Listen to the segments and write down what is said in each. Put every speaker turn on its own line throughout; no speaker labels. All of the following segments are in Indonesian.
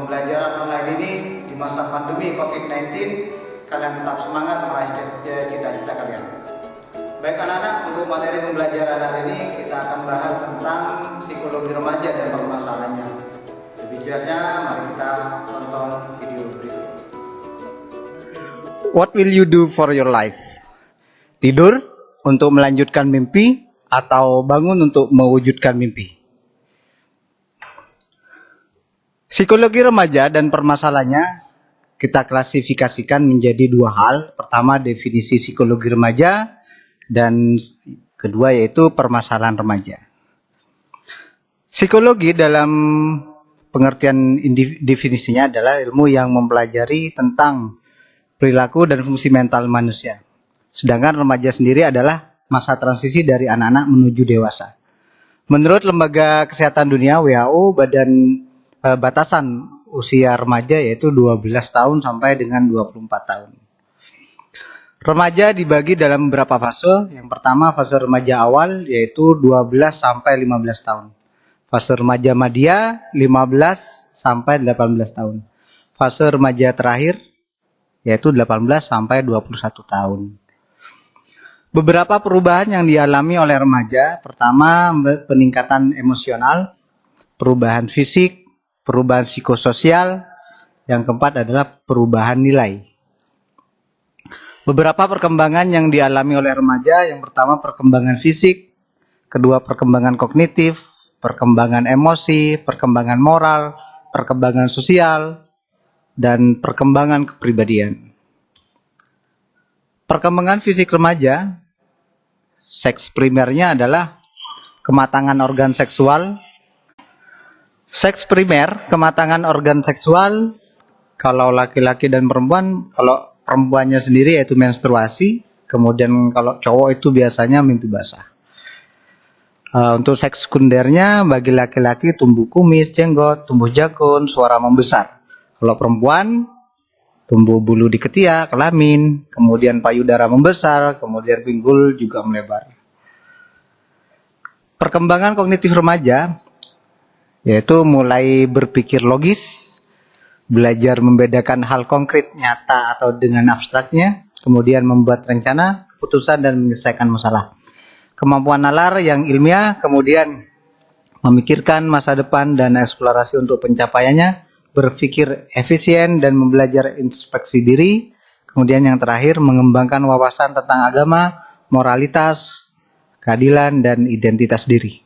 pembelajaran online ini di masa pandemi COVID-19, kalian tetap semangat meraih cita-cita kalian. Baik anak-anak, untuk materi pembelajaran hari ini kita akan bahas tentang psikologi remaja dan permasalahannya. Lebih jelasnya, mari kita tonton video berikut.
What will you do for your life? Tidur untuk melanjutkan mimpi atau bangun untuk mewujudkan mimpi? Psikologi remaja dan permasalahannya kita klasifikasikan menjadi dua hal. Pertama, definisi psikologi remaja, dan kedua yaitu permasalahan remaja. Psikologi dalam pengertian definisinya adalah ilmu yang mempelajari tentang perilaku dan fungsi mental manusia. Sedangkan remaja sendiri adalah masa transisi dari anak-anak menuju dewasa. Menurut Lembaga Kesehatan Dunia WHO, batasan usia remaja yaitu 12 tahun sampai dengan 24 tahun. Remaja dibagi dalam beberapa fase. Yang pertama fase remaja awal yaitu 12 sampai 15 tahun. Fase remaja madya 15 sampai 18 tahun. Fase remaja terakhir yaitu 18 sampai 21 tahun. Beberapa perubahan yang dialami oleh remaja, pertama peningkatan emosional, perubahan fisik, perubahan psikososial, yang keempat adalah perubahan nilai. Beberapa perkembangan yang dialami oleh remaja, yang pertama perkembangan fisik, kedua perkembangan kognitif, perkembangan emosi, perkembangan moral, perkembangan sosial, dan perkembangan kepribadian. Perkembangan fisik remaja, seks primernya adalah kematangan organ seksual. Seks primer, kematangan organ seksual, kalau laki-laki dan perempuan, kalau perempuannya sendiri yaitu menstruasi, kemudian kalau cowok itu biasanya mimpi basah. Untuk seks sekundernya, bagi laki-laki tumbuh kumis, jenggot, tumbuh jakun, suara membesar. Kalau perempuan, tumbuh bulu di ketiak, kelamin, kemudian payudara membesar, kemudian pinggul juga melebar. Perkembangan kognitif remaja yaitu mulai berpikir logis, belajar membedakan hal konkret, nyata atau dengan abstraknya, kemudian membuat rencana, keputusan, dan menyelesaikan masalah. Kemampuan nalar yang ilmiah, kemudian memikirkan masa depan dan eksplorasi untuk pencapaiannya, berpikir efisien dan belajar introspeksi diri, kemudian yang terakhir mengembangkan wawasan tentang agama, moralitas, keadilan, dan identitas diri.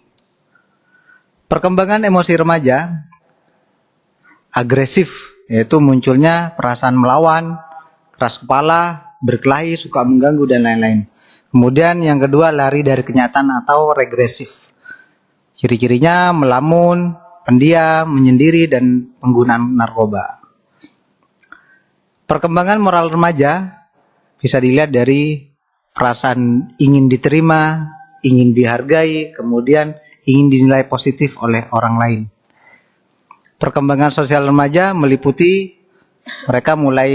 Perkembangan emosi remaja, agresif, yaitu munculnya perasaan melawan, keras kepala, berkelahi, suka mengganggu, dan lain-lain. Kemudian yang kedua, lari dari kenyataan atau regresif. Ciri-cirinya melamun, pendiam, menyendiri, dan penggunaan narkoba. Perkembangan moral remaja bisa dilihat dari perasaan ingin diterima, ingin dihargai, kemudian ingin dinilai positif oleh orang lain. Perkembangan sosial remaja meliputi mereka mulai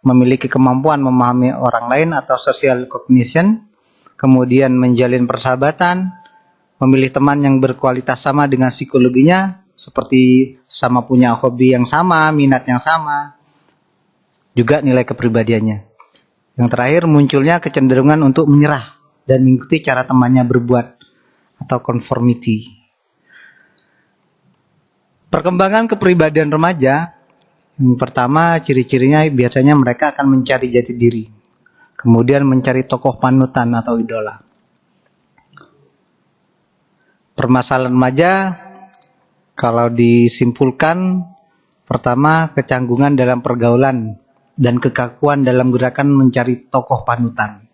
memiliki kemampuan memahami orang lain atau social cognition, kemudian menjalin persahabatan, memilih teman yang berkualitas sama dengan psikologinya, seperti sama punya hobi yang sama, minat yang sama, juga nilai kepribadiannya. Yang terakhir munculnya kecenderungan untuk menyerah dan mengikuti cara temannya berbuat atau conformity. Perkembangan kepribadian remaja, yang pertama ciri-cirinya biasanya mereka akan mencari jati diri, kemudian mencari tokoh panutan atau idola. Permasalahan remaja, kalau disimpulkan, pertama kecanggungan dalam pergaulan dan kekakuan dalam gerakan mencari tokoh panutan.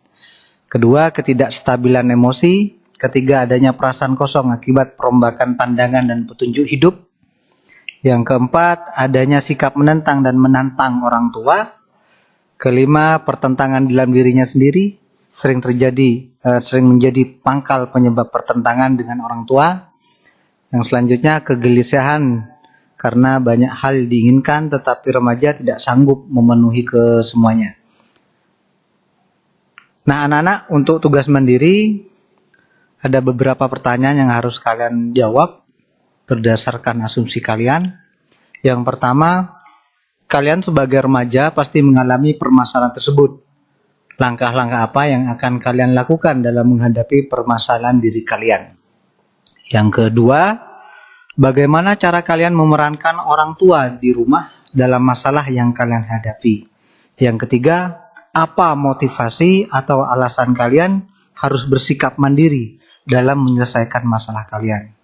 Kedua, ketidakstabilan emosi. Ketiga, adanya perasaan kosong akibat perombakan pandangan dan petunjuk hidup. Yang keempat, adanya sikap menentang dan menantang orang tua. Kelima, pertentangan dalam dirinya sendiri sering menjadi pangkal penyebab pertentangan dengan orang tua. Yang selanjutnya, kegelisahan karena banyak hal diinginkan tetapi remaja tidak sanggup memenuhi kesemuanya. Nah, anak-anak, untuk tugas mandiri ada beberapa pertanyaan yang harus kalian jawab berdasarkan asumsi kalian. Yang pertama, kalian sebagai remaja pasti mengalami permasalahan tersebut. Langkah-langkah apa yang akan kalian lakukan dalam menghadapi permasalahan diri kalian? Yang kedua, bagaimana cara kalian memerankan orang tua di rumah dalam masalah yang kalian hadapi? Yang ketiga, apa motivasi atau alasan kalian harus bersikap mandiri dalam menyelesaikan masalah kalian?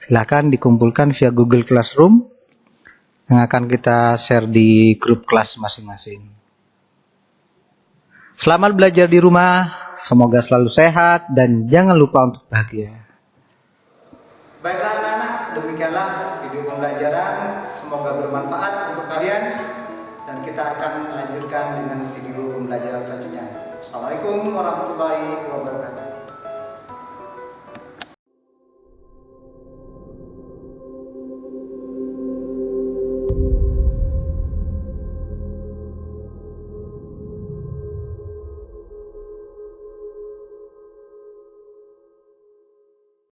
Silakan dikumpulkan via Google Classroom yang akan kita share di grup kelas masing-masing. Selamat belajar di rumah, semoga selalu sehat dan jangan lupa untuk bahagia.
Baiklah anak-anak, demikianlah video pembelajaran. Semoga bermanfaat untuk kalian dan kita akan melanjutkan dengan video pembelajaran selanjutnya. Assalamualaikum warahmatullahi wabarakatuh.